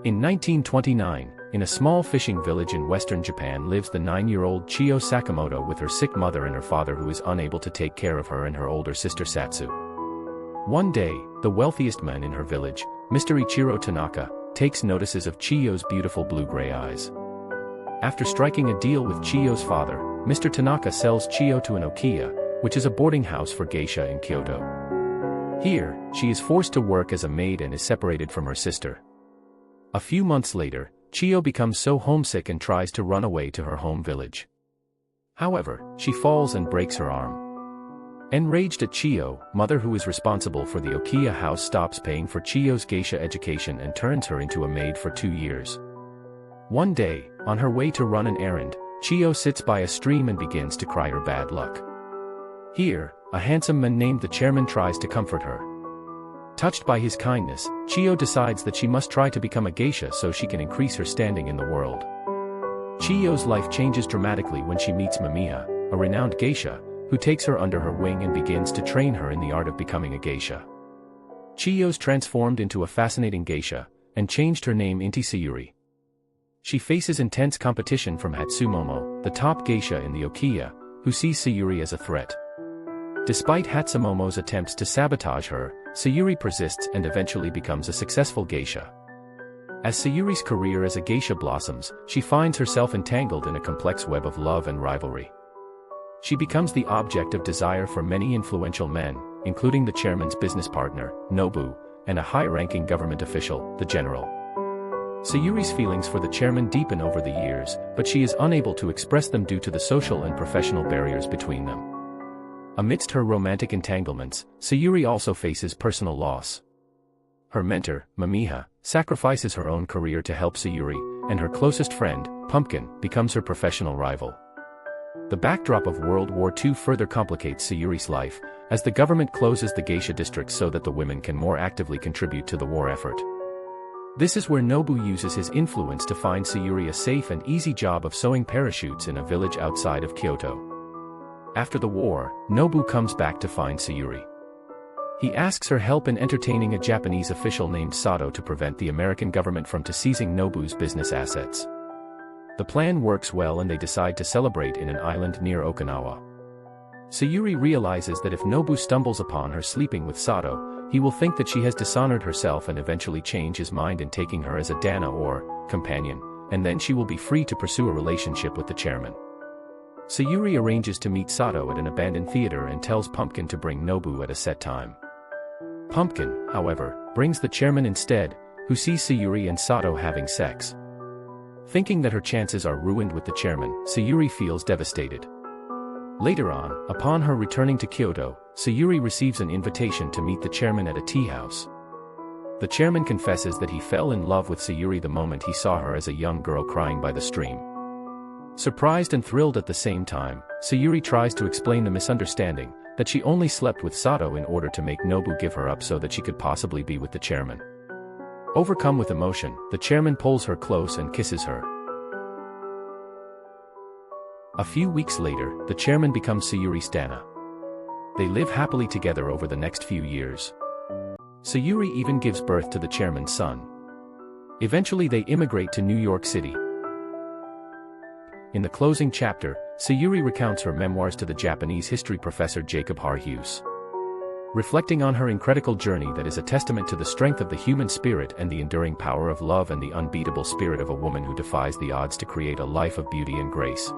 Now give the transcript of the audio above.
In 1929, in a small fishing village in western Japan lives the 9-year-old Chiyo Sakamoto with her sick mother and her father who is unable to take care of her and her older sister Satsu. One day, the wealthiest man in her village, Mr. Ichiro Tanaka, takes notices of Chiyo's beautiful blue-gray eyes. After striking a deal with Chiyo's father, Mr. Tanaka sells Chiyo to an okiya, which is a boarding house for geisha in Kyoto. Here, she is forced to work as a maid and is separated from her sister. A few months later, Chiyo becomes so homesick and tries to run away to her home village. However, she falls and breaks her arm. Enraged at Chiyo, mother who is responsible for the okiya house stops paying for Chiyo's geisha education and turns her into a maid for 2 years. One day, on her way to run an errand, Chiyo sits by a stream and begins to cry her bad luck. Here, a handsome man named the chairman tries to comfort her. Touched by his kindness, Chiyo decides that she must try to become a geisha so she can increase her standing in the world. Chiyo's life changes dramatically when she meets Mamiya, a renowned geisha, who takes her under her wing and begins to train her in the art of becoming a geisha. Chiyo's transformed into a fascinating geisha, and changed her name into Sayuri. She faces intense competition from Hatsumomo, the top geisha in the okiya, who sees Sayuri as a threat. Despite Hatsumomo's attempts to sabotage her, Sayuri persists and eventually becomes a successful geisha. As Sayuri's career as a geisha blossoms, she finds herself entangled in a complex web of love and rivalry. She becomes the object of desire for many influential men, including the chairman's business partner, Nobu, and a high-ranking government official, the general. Sayuri's feelings for the chairman deepen over the years, but she is unable to express them due to the social and professional barriers between them. Amidst her romantic entanglements, Sayuri also faces personal loss. Her mentor, Mamiya, sacrifices her own career to help Sayuri, and her closest friend, Pumpkin, becomes her professional rival. The backdrop of World War II further complicates Sayuri's life, as the government closes the geisha districts so that the women can more actively contribute to the war effort. This is where Nobu uses his influence to find Sayuri a safe and easy job of sewing parachutes in a village outside of Kyoto. After the war, Nobu comes back to find Sayuri. He asks her help in entertaining a Japanese official named Sato to prevent the American government from seizing Nobu's business assets. The plan works well and they decide to celebrate in an island near Okinawa. Sayuri realizes that if Nobu stumbles upon her sleeping with Sato, he will think that she has dishonored herself and eventually change his mind in taking her as a dana or companion, and then she will be free to pursue a relationship with the chairman. Sayuri arranges to meet Sato at an abandoned theater and tells Pumpkin to bring Nobu at a set time. Pumpkin, however, brings the chairman instead, who sees Sayuri and Sato having sex. Thinking that her chances are ruined with the chairman, Sayuri feels devastated. Later on, upon her returning to Kyoto, Sayuri receives an invitation to meet the chairman at a tea house. The chairman confesses that he fell in love with Sayuri the moment he saw her as a young girl crying by the stream. Surprised and thrilled at the same time, Sayuri tries to explain the misunderstanding, that she only slept with Sato in order to make Nobu give her up so that she could possibly be with the chairman. Overcome with emotion, the chairman pulls her close and kisses her. A few weeks later, the chairman becomes Sayuri's dana. They live happily together over the next few years. Sayuri even gives birth to the chairman's son. Eventually they immigrate to New York City. In the closing chapter, Sayuri recounts her memoirs to the Japanese history professor Jacob Hughes. Reflecting on her incredible journey that is a testament to the strength of the human spirit and the enduring power of love and the unbeatable spirit of a woman who defies the odds to create a life of beauty and grace.